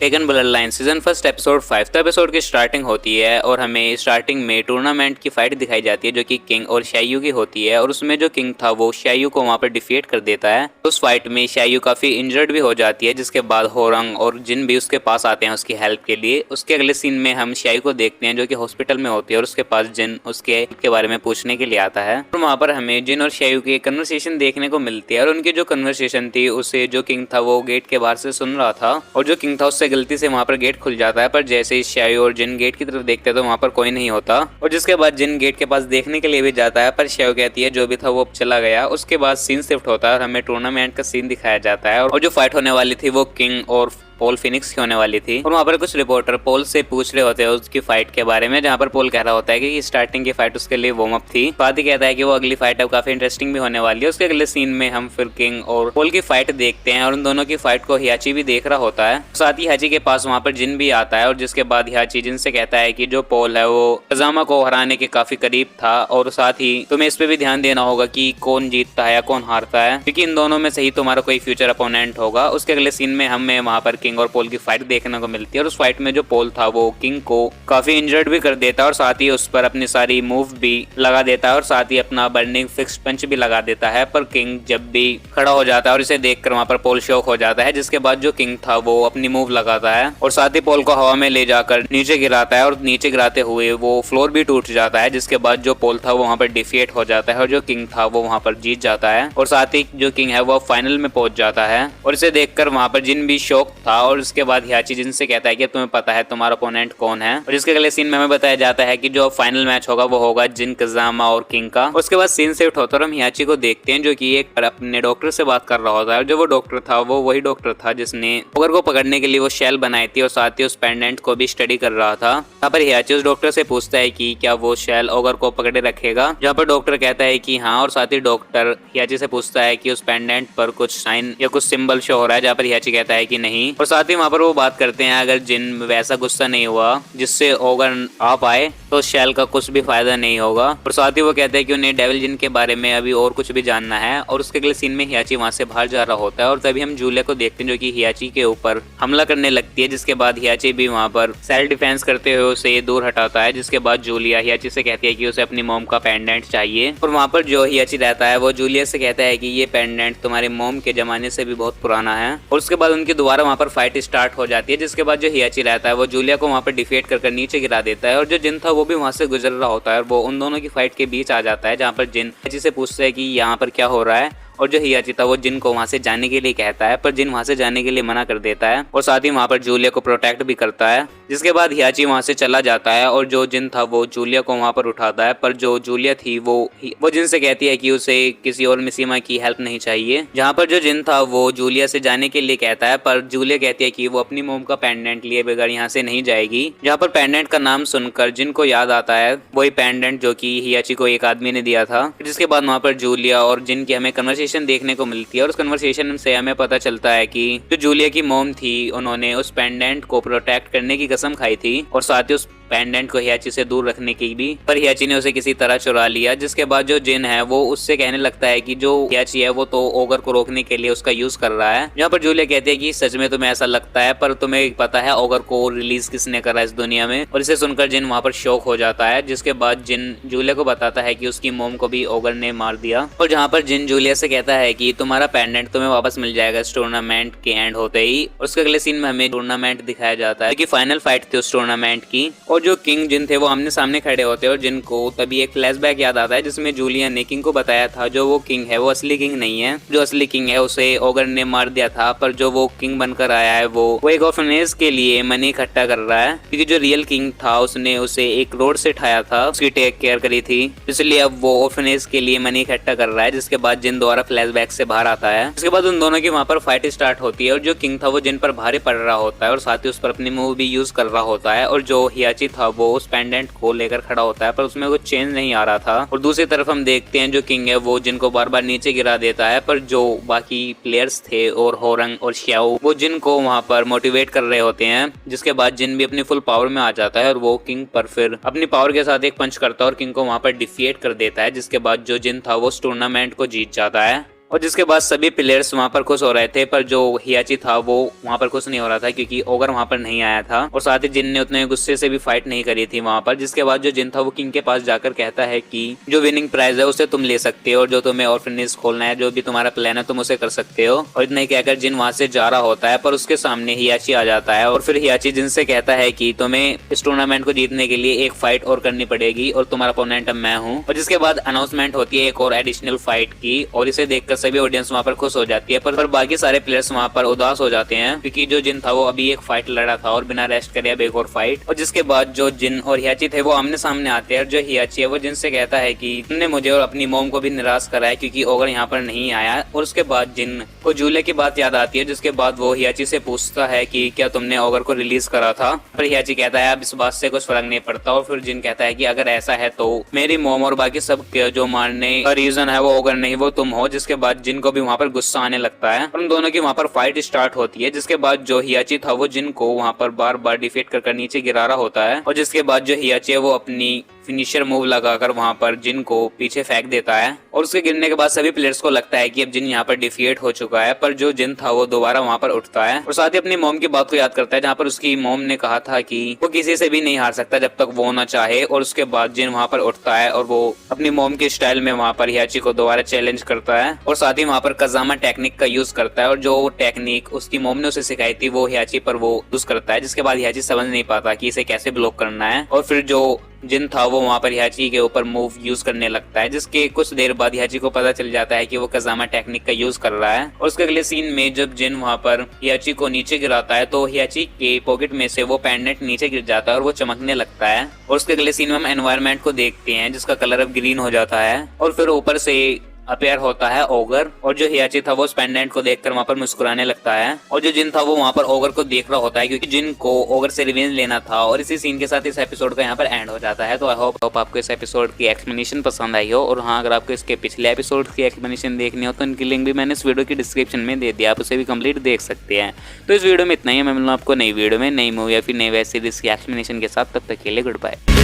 Taken blood line season first episode 5। तो episode की starting होती है और हमें स्टार्टिंग में टूर्नामेंट की फाइट दिखाई जाती है जो कि किंग और शायू की होती है। और उसमें जो किंग था वो शायू को वहां पर डिफीट कर देता है। उस फाइट में शायू काफी इंजर्ड भी हो जाती है, जिसके बाद होरंग और जिन भी उसके पास आते हैं उसकी हेल्प के लिए। उसके अगले सीन में हम शायू को देखते हैं जो कि हॉस्पिटल में होती है और उसके पास जिन उसके बारे में पूछने के लिए आता है। और वहां पर हमें जिन और शायू की कन्वर्सेशन देखने को मिलती है और उनकी जो कन्वर्सेशन थी उसे जो किंग था वो गेट के बाहर से सुन रहा था और जो किंग था उससे गलती से वहां पर गेट खुल जाता है। पर जैसे ही शायू और जिन गेट की तरफ देखते हैं तो वहां पर कोई नहीं होता और जिसके बाद जिन गेट के पास देखने के लिए भी जाता है, पर शायू कहती है जो भी था वो चला गया। उसके बाद सीन शिफ्ट होता है और हमें टूर्नामेंट का सीन दिखाया जाता है और जो फाइट होने वाली थी वो किंग और पॉल फिनिक्स की होने वाली थी। और वहाँ पर कुछ रिपोर्टर पॉल से पूछ रहे होते हैं उसकी फाइट के बारे में, जहाँ पर पॉल कह रहा होता है कि स्टार्टिंग की फाइट उसके लिए वार्म अप थी। बाद ही कहता है कि वो अगली फाइट अब काफी इंटरेस्टिंग भी होने वाली है। उसके अगले सीन में हम फिर किंग और पॉल की फाइट देखते हैं और उन दोनों की फाइट को हियाची भी देख रहा होता है। साथ ही हियाची के पास वहाँ पर जिन भी आता है और जिसके बाद हियाची जिन से कहता है कि जो पॉल है वो कजामा को हराने के काफी करीब था और साथ ही तुम्हें इस पे भी ध्यान देना होगा कि कौन जीतता है या कौन हारता है, क्योंकि इन दोनों में से ही तुम्हारा कोई फ्यूचर अपोनेंट होगा। उसके अगले सीन में हमें वहाँ पर किंग और पॉल की फाइट देखने को मिलती है और उस फाइट में जो पॉल था वो किंग को काफी इंजर्ड भी कर देता है और साथ ही उस पर अपनी सारी मूव भी लगा देता है और साथ ही अपना बर्निंग फिक्स पंच भी लगा देता है। पर किंग जब भी खड़ा हो जाता है और इसे देखकर वहां पर पॉल शॉक हो जाता है, जिसके बाद जो किंग था वो अपनी मूव लगाता है और साथ ही पॉल को हवा में ले जाकर नीचे गिराता है और नीचे गिराते हुए वो फ्लोर भी टूट जाता है। जिसके बाद जो पॉल था वो वहां पर डिफीट हो जाता है और जो किंग था वो वहां पर जीत जाता है और साथ ही जो किंग है वो फाइनल में पहुंच जाता है। और इसे देखकर वहां पर जिन भी शॉक था और उसके बाद हियाची जिनसे कहता है कि तुम्हें पता है तुम्हारा ओपोनेंट कौन है। और इसके अगले सीन में हमें बताया जाता है कि जो फाइनल मैच होगा वो होगा जिन, कजामा और किंग का। उसके बाद सीन शिफ्ट होता है और हम हियाची को देखते हैं जो कि एक अपने डॉक्टर से बात कर रहा होता है। जो वो डॉक्टर था वो वही डॉक्टर था जिसने ओगर को पकड़ने के लिए वो शेल बनाई थी और साथ ही उस पेंडेंट को भी स्टडी कर रहा था। यहाँ पर हियाची उस डॉक्टर से पूछता है कि क्या वो शेल ओगर को पकड़े रखेगा, जहाँ पर डॉक्टर कहता है कि हाँ। और साथ ही डॉक्टर हियाची से पूछता है कि उस पेंडेंट पर कुछ साइन या कुछ सिंबल शो हो रहा है, जहाँ पर हियाची कहता है कि नहीं। और साथ ही वहाँ पर वो बात करते हैं अगर जिन वैसा गुस्सा नहीं हुआ जिससे ओगर आ पाए तो शेल का कुछ भी फायदा नहीं होगा। और साथ ही वो कहते हैं कि उन्हें डेविल जिन के बारे में अभी और कुछ भी जानना है। और उसके अगले सीन में हियाची वहां से बाहर जा रहा होता है और तभी हम जूलिया को देखते हैं जो कि हियाची के ऊपर हमला करने लगती है, जिसके बाद हियाची भी वहां पर सेल्फ डिफेंस करते हुए उसे दूर हटाता है। जिसके बाद जूलिया हियाची से कहती है कि उसे अपनी मॉम का पेंडेंट चाहिए और वहां पर जो हियाची रहता है वो जूलिया से कहता है कि ये पेंडेंट तुम्हारे मॉम के जमाने से भी बहुत पुराना है। और उसके बाद उनकी दोबारा वहां पर फाइट स्टार्ट हो जाती है, जिसके बाद जो हियाची रहता है वो जूलिया को वहां पर डिफीट कर नीचे गिरा देता है। और जो जिन था वो भी वहां से गुजर रहा होता है और वो उन दोनों की फाइट के बीच आ जाता है, जहां पर जिन हियाची से पूछता है कि यहाँ पर क्या हो रहा है। और जो हियाची था वो जिन को वहां से जाने के लिए कहता है, पर जिन वहां से जाने के लिए मना कर देता है और साथ ही वहां पर जूलिया को प्रोटेक्ट भी करता है। जिसके बाद हियाची वहां से चला जाता है और जो जिन था वो जूलिया को वहां पर उठाता है, पर जो जूलिया थी वो जिन से कहती है कि उसे किसी और मिसीमा की हेल्प नहीं चाहिए। जहाँ पर जो जिन था वो जूलिया से जाने के लिए कहता है, पर जूलिया कहती है कि वो अपनी मोम का पेंडेंट लिए बगैर यहाँ से नहीं जाएगी। जहाँ पर पेंडेंट का नाम सुनकर जिन को याद आता है वही पेंडेंट जो कि हियाची को एक आदमी ने दिया था। जिसके बाद वहां पर जूलिया और जिन की हमें कन्वर्सेशन देखने को मिलती है और उस कन्वर्सेशन से हमें पता चलता है कि जो जूलिया की मोम थी उन्होंने उस पेंडेंट को प्रोटेक्ट करने की कसम खाई थी और साथ ही उस पेंडेंट को हियाची से दूर रखने की भी, पर हियाची ने उसे किसी तरह चुरा लिया। जिसके बाद जो जिन है वो उससे कहने लगता है कि जो हियाची है वो तो ओगर को रोकने के लिए उसका यूज कर रहा है। जहाँ पर जूलिया कहती है कि सच में तुम्हें ऐसा लगता है, पर तुम्हें पता है ओगर को रिलीज किसने करा इस दुनिया में। और इसे सुनकर जिन वहां पर शॉक हो जाता है। जिसके बाद जिन जूलिया को बताता है कि उसकी मोम को भी ओगर ने मार दिया। और जहाँ पर जिन जूलिया से कहता है कि तुम्हारा पेंडेंट तुम्हें वापस मिल जाएगा इस टूर्नामेंट के एंड होते ही। और उसके अगले सीन में हमें टूर्नामेंट दिखाया जाता है कि फाइनल फाइट थी उस टूर्नामेंट की और जो किंग जिन थे वो आमने सामने खड़े होते हैं और जिनको तभी एक फ्लैशबैक याद आता है जिसमें जूलिया ने किंग को बताया था जो वो किंग है वो असली किंग नहीं है। जो असली किंग है उसे ओगर ने मार दिया था, पर जो वो किंग बनकर आया है वो एक ऑर्फनेज के लिए मनी इकट्ठा कर रहा है, क्योंकि जो रियल किंग था उसने उसे एक रोड से उठाया था, उसकी टेक केयर करी थी, इसलिए अब वो ऑर्फनेज के लिए मनी इकट्ठा कर रहा है। जिसके बाद जिन द्वारा फ्लैशबैक से बाहर आता है। उसके बाद उन दोनों की वहां पर फाइट स्टार्ट होती है और जो किंग था वो जिन पर भारी पड़ रहा होता है और साथ ही उस पर अपनी मूव भी यूज कर रहा होता है। और जो हियाची था वो उस पेंडेंट को लेकर खड़ा होता है, पर उसमें कुछ चेंज नहीं आ रहा था। और दूसरी तरफ हम देखते हैं जो किंग है वो जिनको बार बार नीचे गिरा देता है, पर जो बाकी प्लेयर्स थे और होरंग और श्याओ वो जिन को वहां पर मोटिवेट कर रहे होते हैं। जिसके बाद जिन भी अपनी फुल पावर में आ जाता है और वो किंग पर फिर अपनी पावर के साथ एक पंच करता है और किंग को वहां पर डिफीट कर देता है। जिसके बाद जो जिन था वो उस टूर्नामेंट को जीत जाता है। और जिसके बाद सभी प्लेयर्स वहाँ पर खुश हो रहे थे, पर जो हियाची था वो वहाँ पर खुश नहीं हो रहा था क्योंकि ओगर वहाँ पर नहीं आया था और साथ ही जिन ने उतने गुस्से से भी फाइट नहीं करी थी वहाँ पर। जिसके बाद जो जिन था वो किंग के पास जाकर कहता है कि जो विनिंग प्राइज है उसे तुम ले सकते हो और जो तुम्हें ऑर्फनेज खोलना है, जो भी तुम्हारा प्लान है, तुम उसे कर सकते हो। और इतना ही कहकर जिन वहाँ से जा रहा होता है, पर उसके सामने हियाची आ जाता है और फिर हियाची जिन से कहता है कि तुम्हें इस टूर्नामेंट को जीतने के लिए एक फाइट और करनी पड़ेगी और तुम्हारा अपोनेंट मैं हूँ। और जिसके बाद अनाउंसमेंट होती है एक और एडिशनल फाइट की और इसे देखकर सभी ऑडियंस वहाँ पर खुश हो जाती है, पर बाकी सारे प्लेयर्स वहाँ पर उदास हो जाते हैं क्योंकि जो जिन था वो अभी एक फाइट लड़ा था और बिना रेस्ट करे अब एक और फाइट। और जिसके बाद जो जिन और हियाची थे वो आमने सामने आते हैं और जो हियाची है वो जिन से कहता है कि तुमने मुझे और अपनी मोम को भी निराश करा है क्योंकि ओगर यहाँ पर नहीं आया। और उसके बाद जिन को जूले की बात याद आती है, जिसके बाद वो हियाची से पूछता है कि क्या तुमने ओगर को रिलीज करा था, पर हियाची कहता है अब इस बात से कुछ फर्क नहीं पड़ता। और फिर जिन कहता है कि अगर ऐसा है तो मेरी मोम और बाकी सब जो मारने का रीजन है वो ओगर नहीं वो तुम हो। जिसके बाद जिन को भी वहाँ पर गुस्सा आने लगता है और उन दोनों की वहाँ पर फाइट स्टार्ट होती है। जिसके बाद जो हियाची था वो जिन को वहाँ पर बार बार डिफीट कर नीचे गिरा रहा होता है और जिसके बाद जो हियाची है वो अपनी फिनिशर मूव लगाकर वहाँ पर जिन को पीछे फेंक देता है और उसके गिरने के बाद सभी प्लेयर्स को लगता है कि अब जिन यहाँ पर डिफीट हो चुका है। पर जो जिन था वो दोबारा वहाँ पर उठता है और साथ ही अपनी मॉम की बात को याद करता है जहाँ पर उसकी मॉम ने कहा था कि वो किसी से भी नहीं हार सकता जब तक वो ना चाहे। और उसके बाद जिन वहाँ पर उठता है और वो अपनी मॉम के स्टाइल में वहाँ पर हियाची को दोबारा चैलेंज करता है और साथ ही वहाँ पर कजामा टेक्निक का यूज करता है और जो टेक्निक उसकी मॉम ने उसे सिखाई थी वो हियाची पर वो यूज करता है। जिसके बाद हियाची समझ नहीं पाता कि इसे कैसे ब्लॉक करना है और फिर जो जिन था वो वहाँ पर हियाची के ऊपर मूव यूज करने लगता है। जिसके कुछ देर बाद हियाची को पता चल जाता है कि वो कजामा टेक्निक का यूज कर रहा है। और उसके अगले सीन में जब जिन वहाँ पर हियाची को नीचे गिराता है तो हियाची के पॉकेट में से वो पेंडेंट नीचे गिर जाता है और वो चमकने लगता है। और उसके अगले सीन में हम एनवायरनमेंट को देखते हैं जिसका कलर अब ग्रीन हो जाता है और फिर ऊपर से अपेयर होता है ओगर और जो हियाची था वो उस पेंडेंट को देखकर वहाँ पर मुस्कुराने लगता है और जो जिन था वो वहाँ पर ओगर को देख रहा होता है क्योंकि जिन को ओगर से रिवेंज लेना था। और इसी सीन के साथ इस एपिसोड का यहाँ पर एंड हो जाता है। तो आई होप आपको इस एपिसोड की एक्सप्लेनेशन पसंद आई हो और हाँ, अगर आपको इसके पिछले एपिसोड की एक्सप्लेनेशन देखनी हो तो इनकी लिंक भी मैंने इस वीडियो की डिस्क्रिप्शन में दे दिया, आप उसे भी कंप्लीट देख सकते हैं। तो इस वीडियो में इतना ही, मैं मिलूँ आपको नई वीडियो में नई मूवी या फिर नई वेब सीरीज की एक्सप्लेनेशन के साथ। तब तक के लिए गुड बाय।